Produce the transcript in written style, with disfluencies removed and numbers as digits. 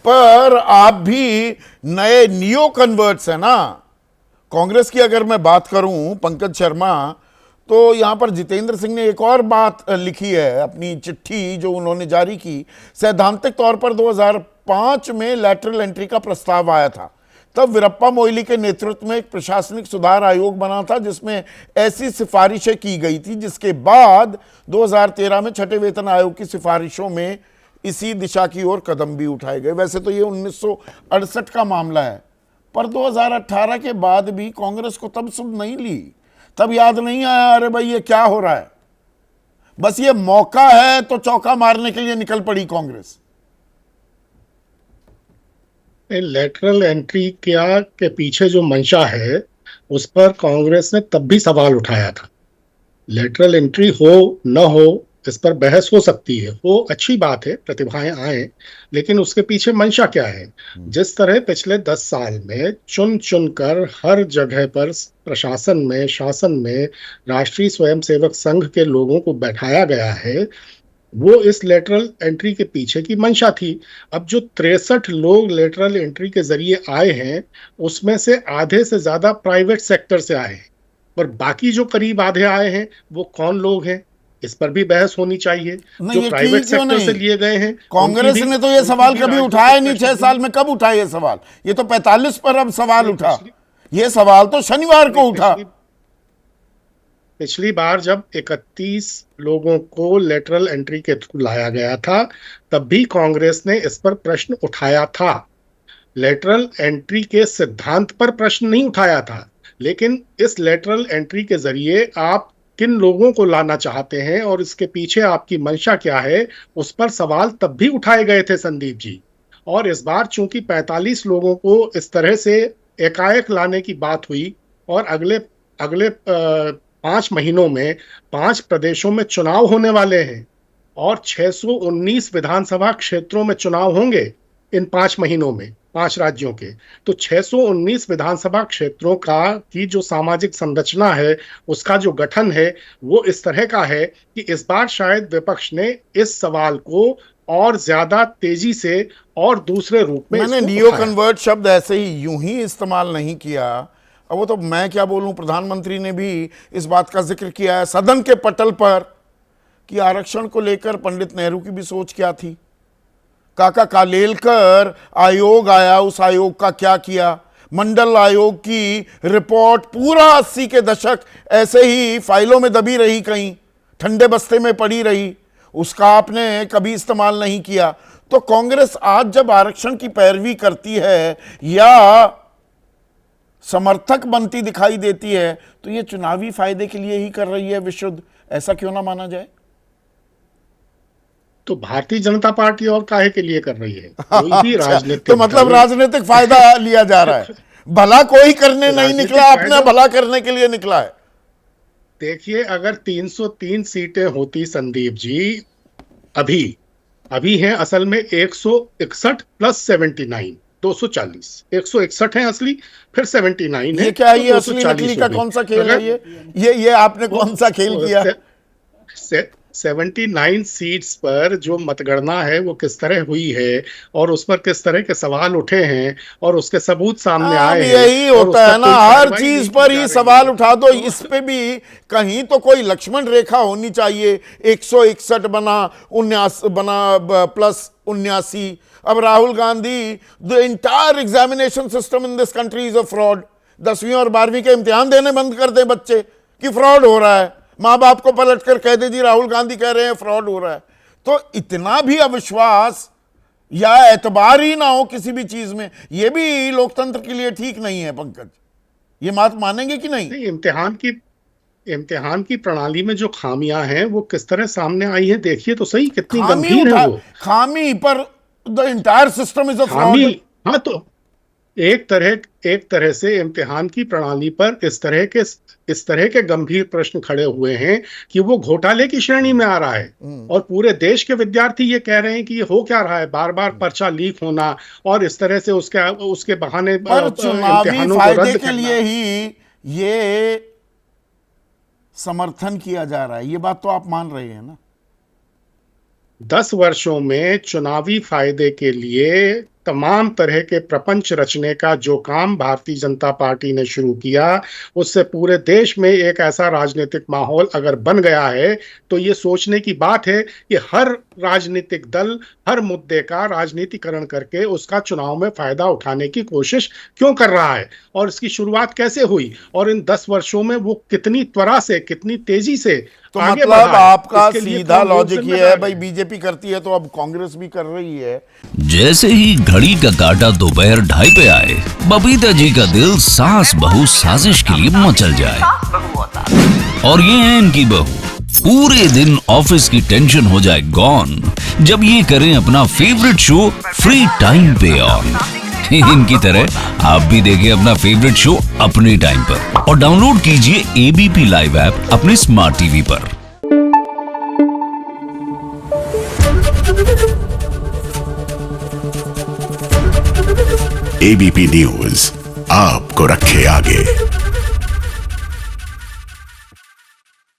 पर आप भी नए नियो कन्वर्ट्स है ना। कांग्रेस की अगर मैं बात करूं पंकज शर्मा, तो यहां पर जितेंद्र सिंह ने एक और बात लिखी है अपनी चिट्ठी जो उन्होंने जारी की। सैद्धांतिक तौर पर 2005 में लैटरल एंट्री का प्रस्ताव आया था। तब वीरप्पा मोइली के नेतृत्व में एक प्रशासनिक सुधार आयोग बना था जिसमें ऐसी सिफारिशें की गई थी, जिसके बाद 2013 में छठे वेतन आयोग की सिफारिशों में इसी दिशा की ओर कदम भी उठाए गए। वैसे तो ये 1968 का मामला है, पर 2018 के बाद भी कांग्रेस को तब सुध नहीं ली, तब याद नहीं आया अरे भाई ये क्या हो रहा है। बस ये मौका है तो चौका मारने के लिए निकल पड़ी कांग्रेस। लेटरल एंट्री क्या के पीछे जो मंशा है उस पर कांग्रेस ने तब भी सवाल उठाया था। लेटरल एंट्री हो न हो इस पर बहस हो सकती है, वो अच्छी बात है, प्रतिभाएं आए, लेकिन उसके पीछे मंशा क्या है। जिस तरह पिछले 10 साल में चुन चुन कर हर जगह पर प्रशासन में, शासन में राष्ट्रीय स्वयंसेवक संघ के लोगों को बैठाया गया है, वो इस लेटरल एंट्री के पीछे की मंशा थी। अब जो 63 लोग लेटरल एंट्री के जरिए आए हैं उसमें से आधे से ज्यादा प्राइवेट सेक्टर से आए हैं, और बाकी जो करीब आधे आए हैं वो कौन लोग हैं, इस पर भी बहस होनी चाहिए। जो प्राइवेट सेक्टर से लिए गए हैं, कांग्रेस ने तो ये सवाल कभी उठाया नहीं। 6 साल में कब उठा ये सवाल? ये तो 45 पर अब सवाल उठा। ये सवाल तो शनिवार को उठा। पिछली बार जब 31 लोगों को लेटरल एंट्री के थ्रू लाया गया था तब भी कांग्रेस ने इस पर प्रश्न उठाया था। लेटरल एंट्री के सिद्धांत पर प्रश्न नहीं उठाया था, लेकिन इस लेटरल एंट्री के जरिए आप किन लोगों को लाना चाहते हैं और इसके पीछे आपकी मंशा क्या है, उस पर सवाल तब भी उठाए गए थे संदीप जी। और इस बार चूंकि 45 लोगों को इस तरह से एकाएक लाने की बात हुई और अगले अगले 5 महीनों में 5 प्रदेशों में चुनाव होने वाले हैं और 619 विधानसभा क्षेत्रों में चुनाव होंगे इन 5 महीनों में, 5 राज्यों के। तो 619 विधानसभा क्षेत्रों का की जो सामाजिक संरचना है, उसका जो गठन है, वो इस तरह का है कि इस बार शायद विपक्ष ने इस सवाल को और ज्यादा तेजी से और दूसरे रूप में मैंने नियो कन्वर्ट शब्द ऐसे ही यूं ही इस्तेमाल नहीं किया। अब वो तो मैं क्या बोलूं, प्रधानमंत्री ने भी इस बात का जिक्र किया है सदन के पटल पर कि आरक्षण को लेकर पंडित नेहरू की भी सोच क्या थी। काका कालेलकर आयोग आया, उस आयोग का क्या किया। मंडल आयोग की रिपोर्ट पूरा 80 के दशक ऐसे ही फाइलों में दबी रही, कहीं ठंडे बस्ते में पड़ी रही, उसका आपने कभी इस्तेमाल नहीं किया। तो कांग्रेस आज जब आरक्षण की पैरवी करती है या समर्थक बनती दिखाई देती है तो ये चुनावी फायदे के लिए ही कर रही है विशुद्ध, ऐसा क्यों ना माना जाए? तो भारतीय जनता पार्टी और काहे के लिए कर रही है? कोई भी अच्छा, राजनीतिक तो मतलब राजनीतिक फायदा लिया जा रहा है। भला कोई करने नहीं निकला, अपना भला करने के लिए निकला है। देखिए, अगर 303 सीटें होती संदीप जी, अभी अभी हैं असल में 161 प्लस 79, 240, 161 है असली, फिर 79 है। ये क्या है? तो ये असली नकली का कौन सा खेल है? ये आपने कौन सा खेल किया? 79 सीट्स पर जो मतगणना है वो किस तरह हुई है और उस पर किस तरह के सवाल उठे हैं और उसके सबूत सामने आए हैं। यही होता है ना, हर चीज पर ही सवाल उठा दो। इस पे भी कहीं तो कोई लक्ष्मण रेखा होनी चाहिए। 161 बना, 79 बना, प्लस 79। अब Rahul Gandhi, the entire examination system in this country is a fraud. 10वीं और 12वीं के इम्तिहान देने बंद कर दे बच्चे कि फ्रॉड हो रहा है। माँ बाप को पलट कर कह दे जी राहुल गांधी कह रहे हैं फ्रॉड हो रहा है। तो इतना भी अविश्वास या एतबार ही ना हो किसी भी चीज में, यह भी लोकतंत्र के लिए ठीक नहीं है। पंकज, ये बात मानेंगे कि नहीं? इम्तिहान की प्रणाली में जो खामियां हैं वो किस तरह सामने आई हैं, देखिए तो सही, कितनी गंभीर है वो खामी। पर the entire system is a fraud. हाँ, तो एक तरह से इम्तिहान की प्रणाली पर इस तरह के गंभीर प्रश्न खड़े हुए हैं कि वो घोटाले की श्रेणी में आ रहा है। और पूरे देश के विद्यार्थी ये कह रहे हैं कि ये हो क्या रहा है, बार बार पर्चा लीक होना और इस तरह से उसके बहाने चुनावी फायदे के लिए ही ये समर्थन किया जा रहा है। ये बात तो आप मान रहे हैं ना? 10 वर्षों में चुनावी फायदे के लिए तमाम तरह के प्रपंच रचने का जो काम भारतीय जनता पार्टी ने शुरू किया, उससे पूरे देश में एक ऐसा राजनीतिक माहौल अगर बन गया है तो ये सोचने की बात है कि हर राजनीतिक दल हर मुद्दे का राजनीतिकरण करके उसका चुनाव में फायदा उठाने की कोशिश क्यों कर रहा है, और इसकी शुरुआत कैसे हुई और इन 10 वर्षों में वो कितनी त्वरा से, कितनी तेजी से तो आगे मतलब बढ़ा है। आपका इसके लिए सीधा कौन लोग लॉजिक ये है, जिम्मेदार भाई हैं? बीजेपी करती है तो अब कांग्रेस भी कर रही है। जैसे ही घड़ी का काटा दोपहर 2:30 पे आए, बबीता जी का दिल सास बहू साजिश के लिए मचल जाए। और ये है इनकी बहू, पूरे दिन ऑफिस की टेंशन हो जाए गॉन जब ये करें अपना फेवरेट शो फ्री टाइम पे ऑन। इनकी तरह आप भी देखिए अपना फेवरेट शो अपने टाइम पर और डाउनलोड कीजिए एबीपी लाइव ऐप अपने स्मार्ट टीवी पर। एबीपी न्यूज आपको रखे आगे।